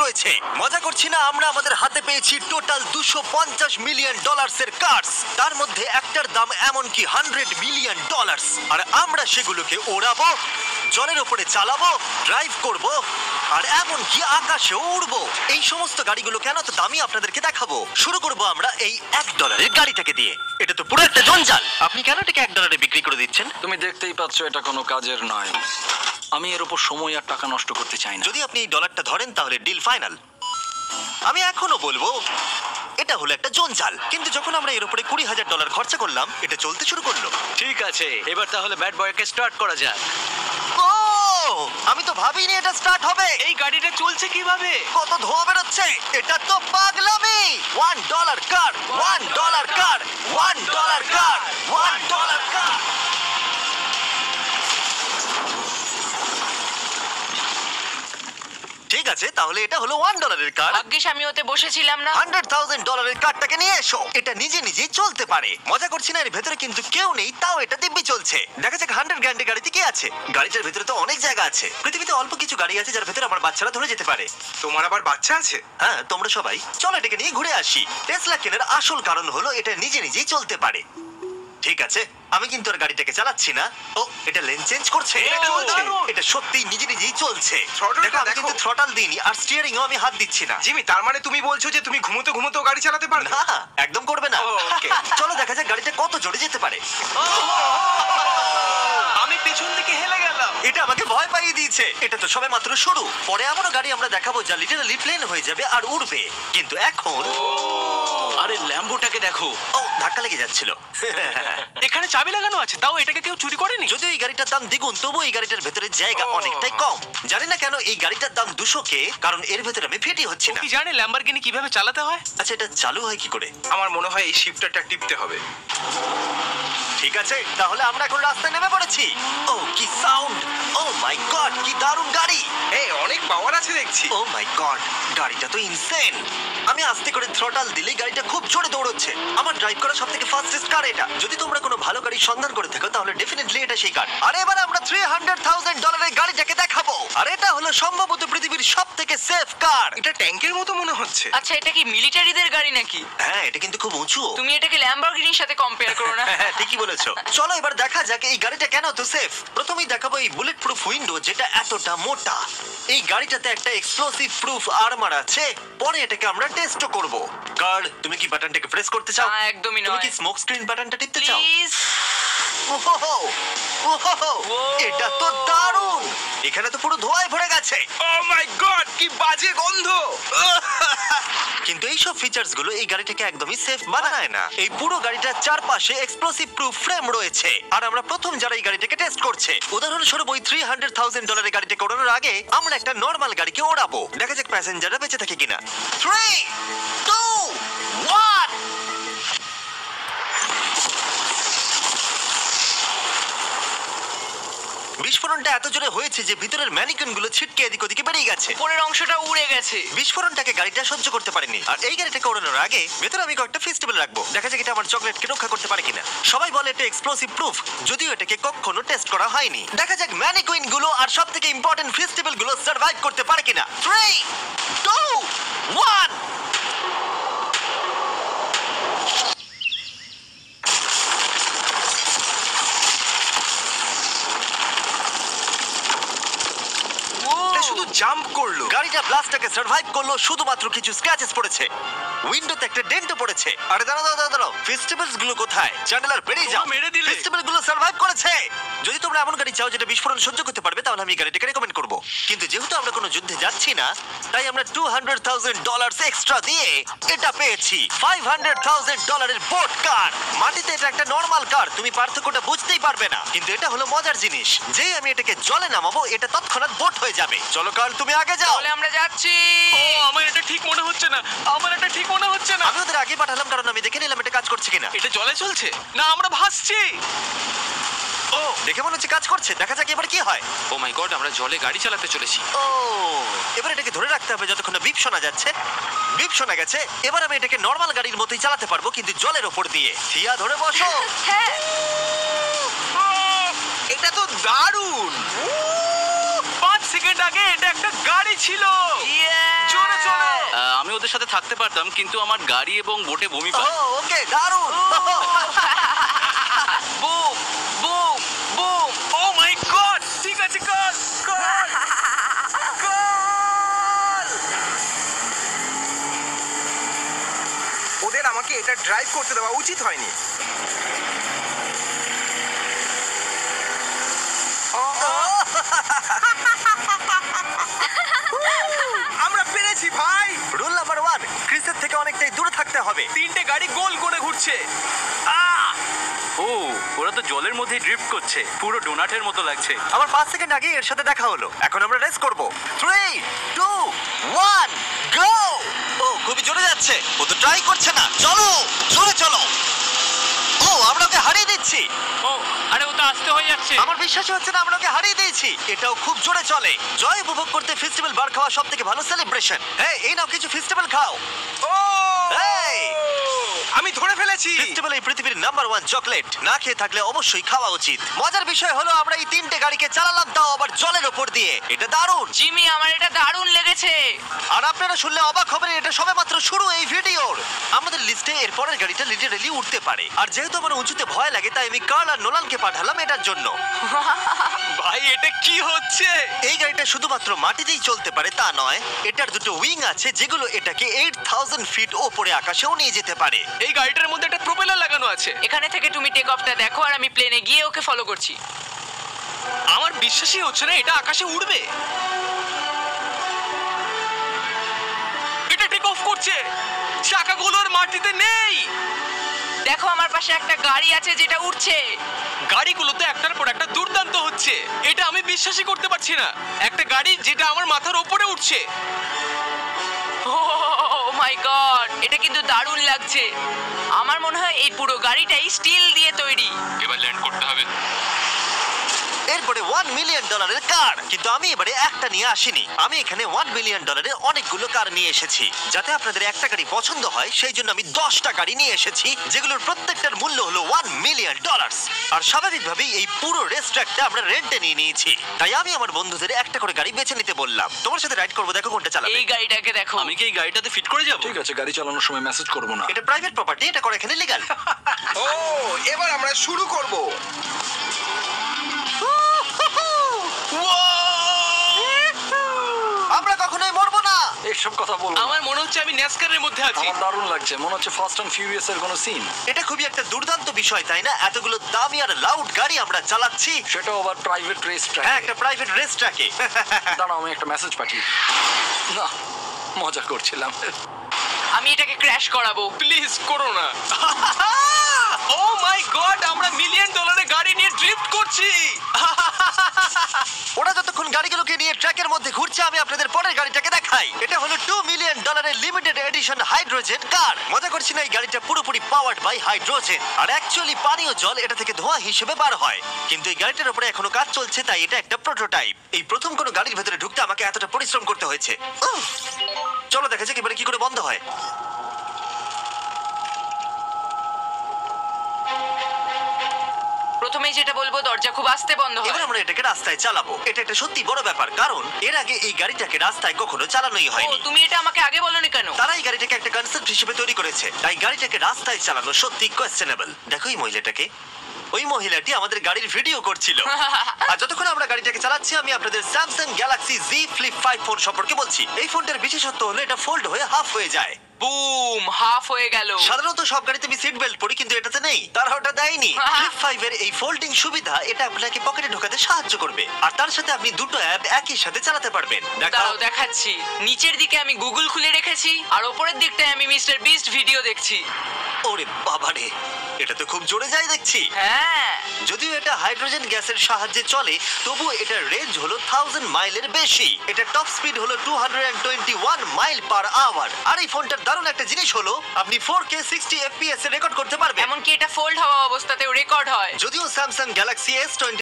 রয়েছে। মজা করছি না, আমরা আমাদের হাতে পেয়েছি টোটাল $250 মিলিয়ন এর কার্স। তার মধ্যে একটার দাম এমনকি $100 মিলিয়ন। আর আমরা সেগুলোকে ওড়াবো, জলের উপরে চালাবো, ড্রাইভ করব, আর এমনকি আকাশে উড়বো। এই সমস্ত গাড়িগুলো কেন তো দামি আপনাদেরকে দেখাবো। শুরু করব আমরা এই $1 গাড়িটাকে দিয়ে। এটা তো পুরো একটা জঞ্জাল। আপনি কেন এটাকে $1 বিক্রি করে দিচ্ছেন? তুমি দেখতেই পাচ্ছ এটা কোনো কাজের নয়। আমি এর উপর সময় আর টাকা নষ্ট করতে চাই না। যদি আপনি এই ডলারটা ধরেন তাহলে ডিল ফাইনাল। আমি এখনো বলবো এটা হলো একটা জঞ্জাল, কিন্তু যখন আমরা এর উপরে $20,000 খরচা করলাম, এটা চলতে শুরু করলো। ঠিক আছে, এবার তাহলে ব্যাড বয়কে স্টার্ট করা যাক। ও, আমি তো ভাবিনি এটা স্টার্ট হবে। এই গাড়িটা চলছে কিভাবে? কত ধোঁয়া বেরোচ্ছে, এটা তো পাগলামি। $1 কার, $1 কার, $1 কার, $1 কার। ঠিক আছে, তাহলে এটা হলো $1 কার। ভাগ্যিস আমি ওতে বসেছিলাম না। $100,000 কারটাকে নিয়ে এসো। এটা নিজে নিজেই চলতে পারে। মজা করছি না, এর ভেতরে কিন্তু কেউ নেই, তাও এটা দিব্যি চলছে। দেখা যাক 100 গ্র্যান্ডের গাড়িতে কি আছে। গাড়িটার ভেতরে তো অনেক জায়গা আছে। পৃথিবীতে অল্প কিছু গাড়ি আছে যার ভেতরে আমার বাচ্চারা ধরে যেতে পারে। তোমার আবার বাচ্চা আছে? হ্যাঁ, তোমরা সবাই চলো এটাকে নিয়ে ঘুরে আসি। টেসলা কেনার আসল কারণ হলো এটা নিজে নিজেই চলতে পারে। ঠিক আছে, আমি কিন্তু আর গাড়িটাকে চালাচ্ছি না। ও, এটা লেন চেঞ্জ করছে। এটা সত্যিই নিজে নিজেই চলছে। Throttle-টা দেখো, আমি দেখো। কিন্তু থ্রটাল দিইনি, আর স্টিয়ারিংও আমি হাত দিচ্ছি না। জিমি, তার মানে তুমি বলছো যে তুমি ঘুমোতে ঘুমোতেও গাড়ি চালাতে পারো? না, একদম করবে না। ও, okay. চলো দেখা যাক গাড়িটা কত জোরে যেতে পারে। আমি পেছন দিকে হেলে গেলাম। এটা আমাকে ভয় পাইয়ে দিয়েছে। এটা তো সবে মাত্র শুরু। পরে এমনও গাড়ি আমরা দেখাবো যা লিটারালি প্লেন হয়ে যাবে আর উড়বে। কিন্তু এখন আরে ল্যাম্বোটাকে দেখো, ও, ধাক্কা লেগে যাচ্ছিল। এখানে চাবি লাগানো আছে, তাও এটাকে কেউ চুরি করেনি। যদিও এই গাড়িটার দাম দ্বিগুণ, তবু এই গাড়িটার ভেতরে জায়গা অনেকটাই কম। জানি না কেন এই গাড়িটার দাম 200K, কারণ এর ভেতরে আমি ফিটি হচ্ছে না। কি জানে ল্যাম্বরগিনি কিভাবে চালাতে হয়? আচ্ছা, এটা চালু হয় কি করে? আমার মনে হয় এই শিফটারটা টিপতে হবে। ঠিক আছে, তাহলে আমরা এখন রাস্তায় নেমে পড়েছি। ও, কি সাউন্ড! ও মাই গড, কি দারুণ গাড়ি! এই অনেক পাওয়ার আছে দেখছি। ও মাই গড, গাড়িটা তো ইনসেন। আমি আস্তে করে থ্রটাল দিলেই গাড়িটা খুব জোরে দৌড়চ্ছে। আমার ড্রাইভ করা সবথেকে ফাস্টেস্ট কার এটা। যদি তোমরা কোনো ভালো গাড়ির সন্ধান করে থাকো তাহলে ডেফিনেটলি এটা সেই কার। আর এবার আমরা $300,000 এর গাড়িটাকে দেখাবো। আর এটা হলো সম্ভবত পৃথিবীর সবথেকে সেফ কার। এটা ট্যাঙ্কের মতো মনে হচ্ছে। আচ্ছা, এটা কি মিলিটারিদের গাড়ি নাকি? হ্যাঁ, এটা কিন্তু খুব উঁচু। তুমি এটাকে ল্যাম্বরগিনির সাথে কম্পেয়ার করো না। হ্যাঁ, ঠিকই বলেছো। চলো এবার দেখা যাক এই গাড়িটা কেন তো সেফ। প্রথমেই দেখাবো এই বুলেট প্রুফ উইন্ডো, যেটা এতটা মোটা। এই গাড়িটাতে একটা এক্সপ্লোসিভ প্রুফ আর্মার আছে। পরে এটাকে আমরা টেস্টও করব। কার্ল, তুমি কি বাটনটাকে প্রেস করতে চাও? না, একদমই তুমি নয়। কি স্মোক স্ক্রিন বাটনটা টিপতে চাও? প্লিজ। ওহো, ওহো, এটা তো দারুণ। এখানে তো পুরো ধোঁয়ায় ভরে গেছে। ও মাই গড, কি বাজে গন্ধ! কিন্তু এইসব ফিচার্স গুলো এই গাড়িটাকে একদমই সেফ বানায় না। এই পুরো গাড়িটার চারপাশে এক্সপ্লোসিভ প্রুফ ফ্রেম রয়েছে। আর আমরা প্রথম যারা এই গাড়িটাকে টেস্ট করছে, উদাহরণস্বরূপ ওই $300,000 এর গাড়িটাকে ওড়ানোর আগে আমরা একটা নর্মাল গাড়িকে ওড়াবো। দেখা যাক প্যাসেঞ্জাররা বেঁচে থাকে কিনা। 3, 2, 1। বিস্ফোরণটা এত জোরে হয়েছে যে ভিতরের ম্যানিকুইন গুলো ছিটকে এদিক ওদিকে বেরিয়ে গেছে। উপরের অংশটা উড়ে গেছে। বিস্ফোরণটাকে গাড়িটা সহ্য করতে পারেনি। আর এই গাড়িটাকে ওড়ানোর আগে ভেতরে আমি কয়েকটা ফেস্টিভ্যাল রাখবো, দেখা যাক এটা আমার চকলেটকে রক্ষা করতে পারে কিনা। সবাই বলে এটা এক্সপ্লোসিভ প্রুফ, যদিও এটাকে কখনো টেস্ট করা হয়নি। দেখা যাক ম্যানিকুইন গুলো আর সবথেকে ইম্পর্টেন্ট ফেস্টিভ্যাল গুলো সার্ভাইভ করতে পারে কিনা। 3, 2, 1। শুধু জাম্প করলো। গাড়িটা ব্লাস্টটাকে সার্ভাইভ করলো, শুধুমাত্র কিছু স্ক্র্যাচেস পড়েছে। উইন্ডোতে একটা ডেন্টও পড়েছে। আরে দাঁড়াও, ফেস্টিভ্যালস গুলো কোথায়? চ্যান্ডেলার বেরিয়ে যাও। তোমরা মেরে দিলে। ফেস্টিভ্যাল গুলো সার্ভাইভ করেছে। যদি তোমরা এমন গাড়ি চাও যেটা বিস্ফোরণ সহ্য করতে পারবে, তাহলে আমি এই গাড়িটাকে রেকমেন্ড করব। কিন্তু যেহেতু আমরা কোনো যুদ্ধে যাচ্ছি না, তাই আমরা $200,000 এক্সট্রা দিয়ে এটা পেয়েছি। $500,000 এর বোট কার। মাটিতে এটা একটা নর্মাল কার, তুমি পার্থক্যটা বুঝতেই পারবে না। কিন্তু এটা হলো মজার জিনিস, যেই আমি এটাকে জলে নামাবো এটা তৎক্ষণাৎ বোট হয়ে যাবে। চলো কার্ল, তুমি আগে যাও। তাহলে আমরা যাচ্ছি। ও, আমার এটা ঠিক মনে হচ্ছে না, আমার এটা ঠিক মনে হচ্ছে না। আমি ওদের আগে পাঠালাম কারণ আমি দেখে নিলাম এটা কাজ করছে কিনা। এটা জলে চলছে না, আমরা ভাসছি। ও, দেখে মনে হচ্ছে কাজ করছে। দেখা যাক এবার কি হয়। ও মাই গড, আমরা জলে গাড়ি চালাতে চলেছি। ও, এবার এটাকে ধরে রাখতে হবে যতক্ষণ না বিপ শোনা যাচ্ছে। বিপ শোনা গেছে। এবার আমি এটাকে নর্মাল গাড়ির মতোই চালাতে পারবো, কিন্তু জলের ওপর দিয়ে। থিয়া, ধরে বসো। হ্যাঁ। এটা তো দারুণ। 5 সেকেন্ড আগে এটা একটা গাড়ি ছিল। Yeah! জোরে তোমাদের সাথে থাকতে পারতাম, কিন্তু আমার গাড়ি এবং বোটে বমি ও পায়। ওকে দারুণ বুম বুম বুম। ও মাই গড, ঠিক আছে, কর কর কর। ওদের আমাকে এটা ড্রাইভ করতে দেওয়া উচিত হয়নি। আমরা পেরেছি ভাই। রুল নাম্বার 1, ক্রিসের থেকে অনেকটাই দূরে থাকতে হবে। 3টে গাড়ি গোল করে ঘুরছে। ও, ওরা তো জলের মধ্যে ড্রিফট করছে, পুরো ডোনাটের মতো লাগছে। আমার 5 সেকেন্ড আগে এর সাথে দেখা হলো। এখন আমরা রেস করব। 3 2 1 গো। ও খুবই জোরে যাচ্ছে। ও তো ট্রাই করছে না। চলো জোরে চলো। ও আমরা ওকে হারিয়ে দিচ্ছি। ও, আরে ও তো আসতে হয়ে যাচ্ছে। আমার বিশ্বাসই হচ্ছে না আমরা ওকে হারিয়ে দিয়েছি। এটাও খুব জোরে চলে। জয় উপভোগ করতে ফেস্টিভ্যাল বার খাওয়া সবথেকে ভালো সেলিব্রেশন। হ্যাঁ এই নাও কিছু ফেস্টিভ্যাল খাও। ও এই! আমি ধরে ফেলেছি। ফেস্টিভ্যাল এই পৃথিবীর নাম্বার 1 চকলেট। না খেয়ে থাকলে অবশ্যই খাওয়া উচিত। মজার বিষয় হলো আমরা এই 3টে গাড়িকে চালালাম, তাও আবার জলের উপর দিয়ে। এটা দারুণ। জিমি, আমার এটা দারুণ লেগেছে। আর আপনারা শুনলে অবাক হবেন, এটা সবেমাত্র শুরু এই ভিডিওর। আমাদের লিস্টে এর পরের গাড়িটা লিটারালি উঠতে পারে। আর যেহেতু আমার উঁচুতে ভয় লাগে, তাই আমি কার্ল আর নোলানকে পাঠালাম এটার জন্য। ভাই এটা কি হচ্ছে? এই গাড়িটা শুধুমাত্র মাটিতেই চলতে পারে তা নয়, এটার দুটো উইং আছে যেগুলো এটাকে 8000 ফিট ওপরে আকাশেও নিয়ে যেতে পারে। এই গাড়িটার মধ্যে একটা প্রপেলার লাগানো আছে। এখানে থেকে তুমি টেক অফটা দেখো আর আমি প্লেনে গিয়ে ওকে ফলো করছি। আমার বিশ্বাসই হচ্ছে না এটা আকাশে উড়বে। এটা টেক অফ করছে। চাকাগুলোর মাটিতে নেই। দেখো আমার পাশে একটা গাড়ি আছে যেটা উঠছে। গাড়িগুলোতে একটার পর একটা দুর্দান্ত হচ্ছে। এটা আমি বিশ্বাসই করতে পারছি না। একটা গাড়ি যেটা আমার মাথার উপরে উঠছে। ও মাই গড, এটা কিন্তু দারুণ লাগছে। আমার মনে হয় এই পুরো গাড়িটাই স্টিল দিয়ে তৈরি। এবার ল্যান্ড করতে হবে। এরপরে $1 মিলিয়ন কার। কিন্তু আমি এবারে একটা নিয়ে আসিনি। আমি এখানে $1 মিলিয়ন অনেকগুলো কার নিয়ে এসেছি। যাতে আপনাদের একটা গাড়ি পছন্দ হয় সেই জন্য আমি 10টা গাড়ি নিয়ে এসেছি, যেগুলোর প্রত্যেকটার মূল্য হলো $1 মিলিয়ন। আর স্বাভাবিকভাবেই এই পুরো রেস ট্র্যাকটা আমরা রেন্টে নিয়ে নিয়েছি। তাই আমি আমার বন্ধুদের একটা করে গাড়ি বেছে নিতে বললাম। তোমার সাথে রাইড করবো, দেখো কোনটা চালাবে। এই গাড়িটাকে দেখো। আমি কি এই গাড়িটাতে ফিট করে যাব? ঠিক আছে, গাড়ি চালানোর সময় মেসেজ করবো না। এটা প্রাইভেট প্রপার্টি, এটা করে এখানে লিগ্যাল। ও এবার আমরা শুরু করব। আমরা কখনোই মরবো না। এসব কথা বলবো না। আমার মনে হচ্ছে আমি ন্যাসকারের মধ্যে আছি। আমার দারুণ লাগছে, মনে হচ্ছে ফাস্ট অ্যান্ড ফিউরিয়াস এর কোনো সিন। এটা খুবই একটা দুর্দান্ত বিষয় তাই না? এতগুলো দামি আর লাউড গাড়ি আমরা চালাচ্ছি। সেটাও আবার প্রাইভেট রেস হ্যাঁ, ট্র্যাক। একটা প্রাইভেট রেস ট্র্যাকে। দাঁড়াও, আমি একটা মেসেজ পাঠিয়ে দিই। না, মজা করছিলাম। আমি এটাকে ক্র্যাশ করাবো। প্লিজ করো না। ও মাই গড, আমরা $1 মিলিয়ন গাড়ি নিয়ে ড্রিফট করছি। ওরা যতক্ষণ গাড়িগুলোকে নিয়ে ট্র্যাকের মধ্যে ঘুরছে, আমি আপনাদের পরের গাড়িটাকে দেখাই। এটা হলো $2 million limited edition hydrogen car. মজা করছি না, এই গাড়িটা পুরোপুরি পাওয়ার্ড বাই হাইড্রোজেন। আর অ্যাকচুয়ালি পানীয় জল এটা থেকে ধোঁয়া হিসেবে বার হয়। কিন্তু এই গাড়িটার উপরে এখনো কাজ চলছে, তাই এটা একটা প্রোটোটাইপ। এই প্রথম কোনো গাড়ির ভেতরে ঢুকতে আমাকে এতটা পরিশ্রম করতে হয়েছে। চলো দেখা যাক এবারে কি করে বন্ধ হয়। প্রথমেই যেটা বলবো, দরজা খুব আস্তে বন্ধ হয়। এবার আমরা এটাকে রাস্তায় চালাবো। এটা একটা সত্যি বড় ব্যাপার, কারণ এর আগে এই গাড়িটাকে রাস্তায় কখনো চালানোই ও, হয়নি। তুমি এটা আমাকে আগে বলনি কেন? তারা এই গাড়িটাকে একটা কনসেপ্ট হিসেবে তৈরি করেছে, তাই গাড়িটাকে রাস্তায় চালানো সত্যি কোয়েশ্চেনেবল। দেখো এই মহিলাটাকে। ওই মহিলাটি আমাদের গাড়ির ভিডিও করছিল। আর যতক্ষণ আমরা গাড়িটাকে চালাচ্ছি, আমি আপনাদের Samsung Galaxy Z Flip 5 phone সম্পর্কে বলছি। এই ফোনটার বিশেষত্ব হলো এটা ফোল্ড হয়ে হাফ হয়ে যায়। বুম, হাফ হয়ে গেল। সাধারণত সব গাড়িতে আমি সিট বেল্ট পরি, কিন্তু এটাতে নেই। তারা ওটা দেয়নি। ফ্লিপ 5 এর এই ফোল্ডিং সুবিধা এটা আপনাকে পকেটে ঢোকাতে সাহায্য করবে। আর তার সাথে আপনি দুটো অ্যাপ একই সাথে চালাতে পারবেন। দেখাও। দাঁড়াও দেখাচ্ছি। নিচের দিকে আমি গুগল খুলে রেখেছি, আর ওপরের দিকটায় আমি মিস্টার বিস্ট ভিডিও দেখছি। ওরে বাবারে, এটা তো খুব জোরে যায় দেখছি। হ্যাঁ, যদিও এটা হাইড্রোজেন গ্যাসের সাহায্যে চলে, তবু এটার রেঞ্জ হলো 1000 মাইলের বেশি। এটা টপ স্পিড হলো 221 মাইল পার আওয়ার। আর এই ফোনটার দারুণ একটা জিনিস হলো আপনি 4K 60 FPS এ রেকর্ড করতে পারবেন। এমনকি এটা ফোল্ড হওয়া অবস্থাতেও রেকর্ড হয়। যদিও স্যামসাং গ্যালাক্সি S20